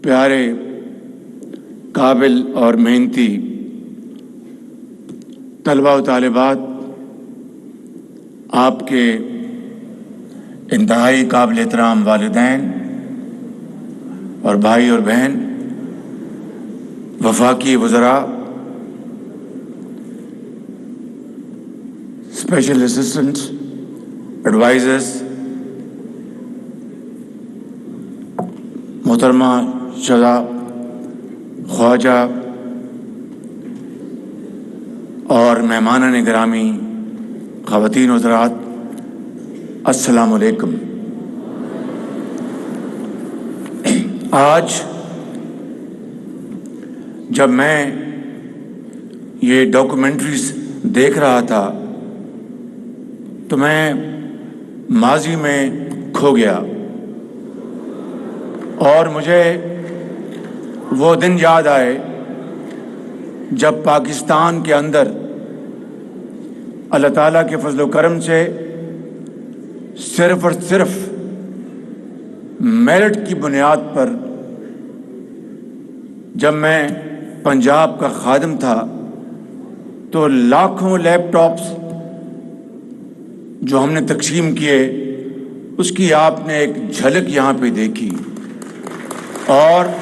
प्यारे काबिल और मेहनती तलबा व तालिबात, आपके इंतहाई काबिल एहतराम वालिदैन और भाई और बहन, वफाकी वज़रा, स्पेशल असिस्टेंट्स, एडवाइज़र्स, मोहतरमा शज़ा, ख्वाजा और मेहमानान गिरामी, ख़वातीन व हज़रात, अस्सलामु अलैकुम। आज जब मैं ये डॉक्यूमेंट्रीज देख रहा था तो मैं माजी में खो गया और मुझे वो दिन याद आए जब पाकिस्तान के अंदर अल्लाह ताला के फजल व करम से सिर्फ और सिर्फ मेरिट की बुनियाद पर जब मैं पंजाब का खादिम था तो लाखों लैपटॉप्स जो हमने तकसीम किए उसकी आपने एक झलक यहाँ पे देखी और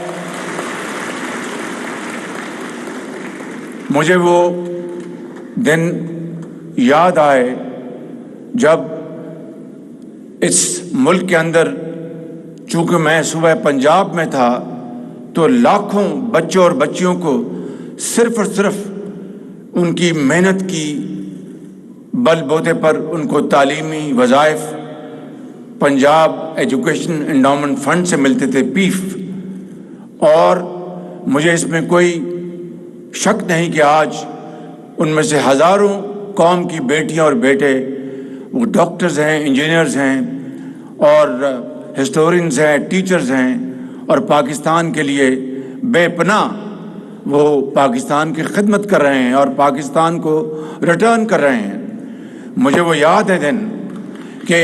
मुझे वो दिन याद आए जब इस मुल्क के अंदर, चूँकि मैं सुबह पंजाब में था, तो लाखों बच्चों और बच्चियों को सिर्फ और सिर्फ उनकी मेहनत की बलबूते पर उनको तालीमी वज़ाइफ पंजाब एजुकेशन एंडाउमेंट फंड से मिलते थे, पीफ। और मुझे इसमें कोई शक नहीं कि आज उनमें से हज़ारों कौम की बेटियां और बेटे वो डॉक्टर्स हैं, इंजीनियर्स हैं और हिस्टोरियंस हैं, टीचर्स हैं और पाकिस्तान के लिए बेपनाह वो पाकिस्तान की खिदमत कर रहे हैं और पाकिस्तान को रिटर्न कर रहे हैं। मुझे वो याद है दिन कि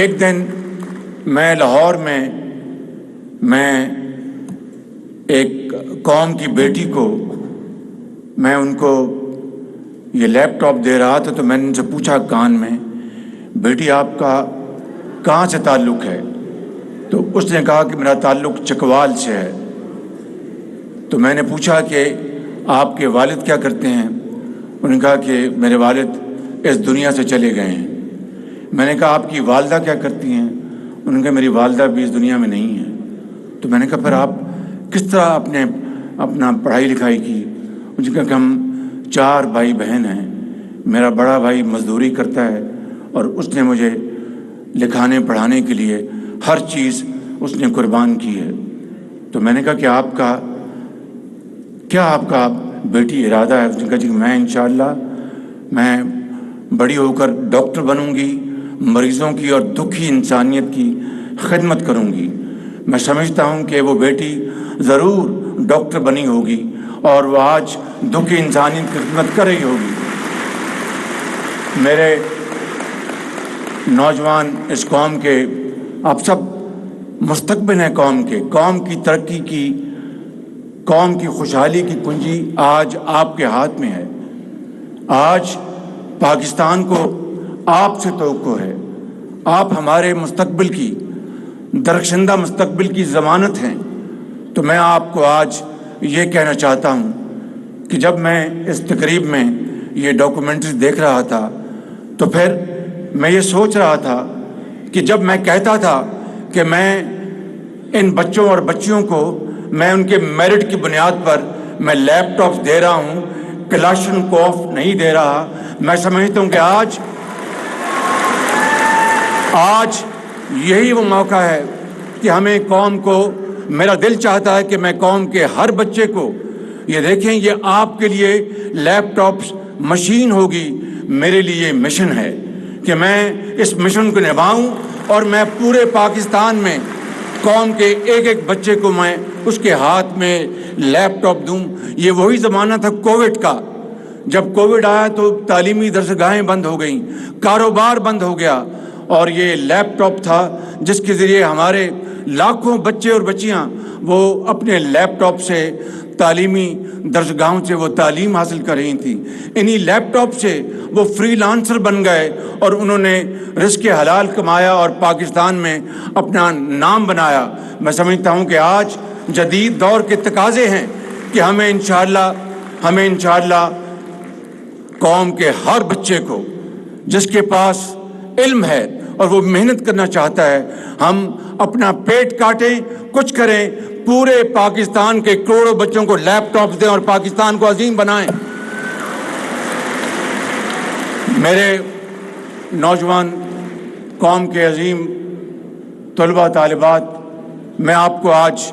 एक दिन मैं लाहौर में मैं एक कौम की बेटी को मैं उनको ये लैपटॉप दे रहा था तो मैंने उनसे पूछा कान में, बेटी आपका कहाँ से ताल्लुक़ है? तो उसने कहा कि मेरा ताल्लुक़ चकवाल से है। तो मैंने पूछा कि आपके वालिद क्या करते हैं? उन्होंने कहा कि मेरे वालिद इस दुनिया से चले गए हैं। मैंने कहा आपकी वालदा क्या करती हैं? उन्होंने कहा मेरी वालदा भी इस दुनिया में नहीं है। तो मैंने कहा फिर आप किस तरह आपने अपना पढ़ाई लिखाई की? उन्होंने कहा कि हम 4 भाई बहन हैं, मेरा बड़ा भाई मजदूरी करता है और उसने मुझे लिखाने पढ़ाने के लिए हर चीज़ उसने कुर्बान की है। तो मैंने कहा कि आपका बेटी इरादा है? उसने कहा जी मैं इंशाअल्लाह मैं बड़ी होकर डॉक्टर बनूंगी, मरीज़ों की और दुखी इंसानियत की खिदमत करूंगी। मैं समझता हूं कि वो बेटी ज़रूर डॉक्टर बनी होगी और वो आज दुखी इंसानियत की खिदमत कर रही होगी। मेरे नौजवान इस कौम के, आप सब मुस्तकबिल हैं कौम के, कौम की तरक्की की, कौम की खुशहाली की कुंजी आज आपके हाथ में है। आज पाकिस्तान को आपसे तवक्को है। आप हमारे मुस्तकबिल की, दरख्शंदा मुस्तकबिल की ज़मानत हैं। तो मैं आपको आज ये कहना चाहता हूँ कि जब मैं इस तकरीब में ये डॉक्यूमेंट्री देख रहा था तो फिर मैं ये सोच रहा था कि जब मैं कहता था कि मैं इन बच्चों और बच्चियों को मैं उनके मेरिट की बुनियाद पर मैं लैपटॉप्स दे रहा हूँ, क्लाशनकोफ नहीं दे रहा, मैं समझता हूँ कि आज यही वो मौका है कि हमें कौम को, मेरा दिल चाहता है कि मैं कौम के हर बच्चे को ये देखें, ये आपके लिए लैपटॉप्स मशीन होगी, मेरे लिए मिशन है कि मैं इस मिशन को निभाऊं और मैं पूरे पाकिस्तान में कौम के एक एक बच्चे को मैं उसके हाथ में लैपटॉप दूं। ये वही ज़माना था कोविड का, जब कोविड आया तो तालीमी दरसगाहें बंद हो गईं, कारोबार बंद हो गया اور یہ لیپ ٹاپ تھا جس کے ذریعے ہمارے لاکھوں بچے اور بچیاں وہ اپنے لیپ ٹاپ سے تعلیمی درسگاہوں سے وہ تعلیم حاصل کر رہی تھیں. انہی لیپ ٹاپ سے وہ فری لانسر بن گئے اور انہوں نے رزق حلال کمایا اور پاکستان میں اپنا نام بنایا. میں سمجھتا ہوں کہ آج جدید دور کے تقاضے ہیں کہ ہمیں انشاءاللہ قوم کے ہر بچے کو جس کے پاس علم ہے اور وہ محنت کرنا چاہتا ہے، ہم اپنا پیٹ کاٹیں، کچھ کریں، پورے پاکستان کے کروڑوں بچوں کو لیپ ٹاپ دیں اور پاکستان کو عظیم بنائیں. میرے نوجوان قوم کے عظیم طلباء طالبات، میں آپ کو آج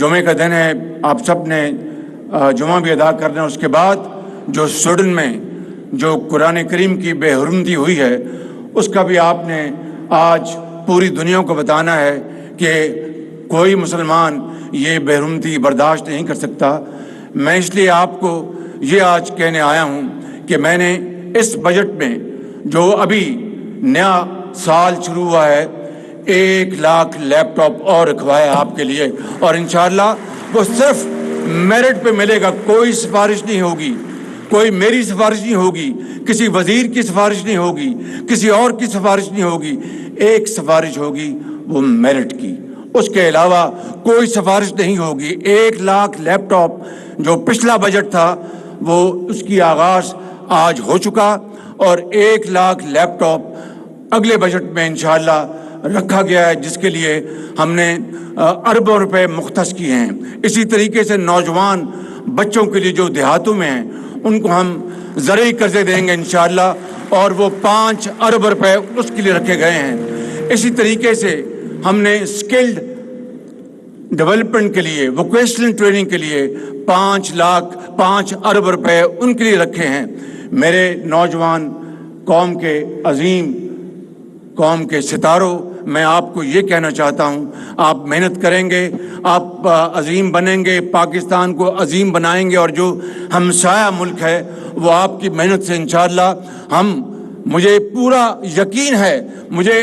جمعے کا دن ہے، آپ سب نے جمعہ بھی ادا کرنا ہے. اس کے بعد جو سویڈن میں جو قرآن کریم کی بے حرمتی ہوئی ہے اس کا بھی آپ نے آج پوری دنیا کو بتانا ہے کہ کوئی مسلمان یہ بے حرمتی برداشت نہیں کر سکتا. میں اس لیے آپ کو یہ آج کہنے آیا ہوں کہ میں نے اس بجٹ میں جو ابھی نیا سال شروع ہوا ہے 1 لاکھ لیپ ٹاپ اور رکھوایا آپ کے لیے، اور انشاءاللہ وہ صرف میرٹ پہ ملے گا. کوئی سفارش نہیں ہوگی، کوئی میری سفارش نہیں ہوگی، کسی وزیر کی سفارش نہیں ہوگی، کسی اور کی سفارش نہیں ہوگی. ایک سفارش ہوگی، وہ میرٹ کی. اس کے علاوہ کوئی سفارش نہیں ہوگی. 1 لاکھ لیپ ٹاپ جو پچھلا بجٹ تھا وہ اس کی آغاز آج ہو چکا، اور 1 لاکھ لیپ ٹاپ اگلے بجٹ میں انشاءاللہ رکھا گیا ہے جس کے لیے ہم نے اربوں روپے مختص کیے ہیں. اسی طریقے سے نوجوان بچوں کے لیے جو دیہاتوں میں ہیں ان کو ہم زرعی قرضے دیں گے انشاءاللہ، اور وہ 5 ارب روپے اس کے لیے رکھے گئے ہیں. اسی طریقے سے ہم نے اسکلڈ ڈیولپمنٹ کے لیے، ووکیشنل ٹریننگ کے لیے 5 ارب روپے ان کے لیے رکھے ہیں. میرے نوجوان قوم کے عظیم، قوم کے ستاروں، میں آپ کو یہ کہنا چاہتا ہوں، آپ محنت کریں گے، آپ عظیم بنیں گے، پاکستان کو عظیم بنائیں گے، اور جو ہمسایہ ملک ہے وہ آپ کی محنت سے انشاءاللہ مجھے پورا یقین ہے، مجھے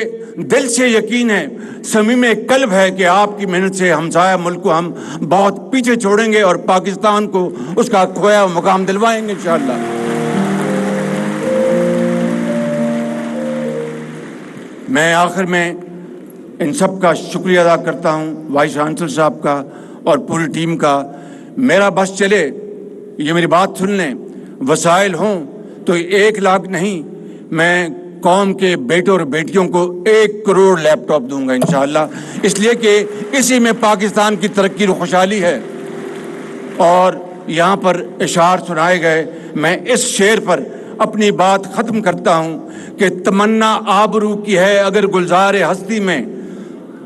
دل سے یقین ہے، صمیم قلب ہے کہ آپ کی محنت سے ہمسایہ ملک کو ہم بہت پیچھے چھوڑیں گے اور پاکستان کو اس کا کھویا مقام دلوائیں گے انشاءاللہ. میں آخر میں ان سب کا شکریہ ادا کرتا ہوں، وائس چانسلر صاحب کا اور پوری ٹیم کا. میرا بس چلے، یہ میری بات سن لیں، وسائل ہوں تو 1 لاکھ نہیں، میں قوم کے بیٹوں اور بیٹیوں کو 1 کروڑ لیپ ٹاپ دوں گا انشاءاللہ، اس لیے کہ اسی میں پاکستان کی ترقی اور خوشحالی ہے. اور یہاں پر اشعار سنائے گئے، میں اس شعر پر اپنی بات ختم کرتا ہوں کہ تمنا آبرو کی ہے اگر گلزار ہستی میں،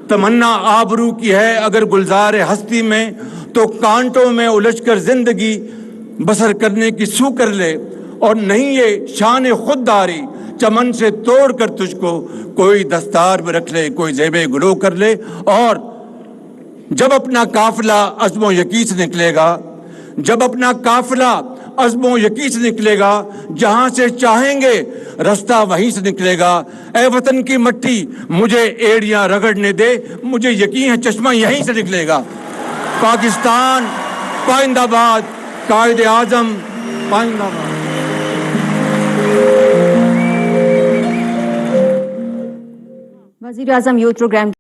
تمنا آبرو کی ہے اگر گلزار ہستی میں، تو کانٹوں میں الجھ کر زندگی بسر کرنے کی سو کر لے. اور نہیں یہ شان خودداری چمن سے توڑ کر تجھ کو کوئی دستار میں رکھ لے، کوئی زیب گلو کر لے. اور جب اپنا قافلہ عزم و یقین سے نکلے گا، جب اپنا قافلہ عزم و یقین سے نکلے گا، جہاں سے چاہیں گے رستہ وہیں سے نکلے گا. اے وطن کی مٹی مجھے ایڑیاں رگڑنے دے، مجھے یقین ہے چشمہ یہیں سے نکلے گا. پاکستان پائندہ باد، قائد اعظم پائندہ باد. وزیر اعظم یوتھ پروگرام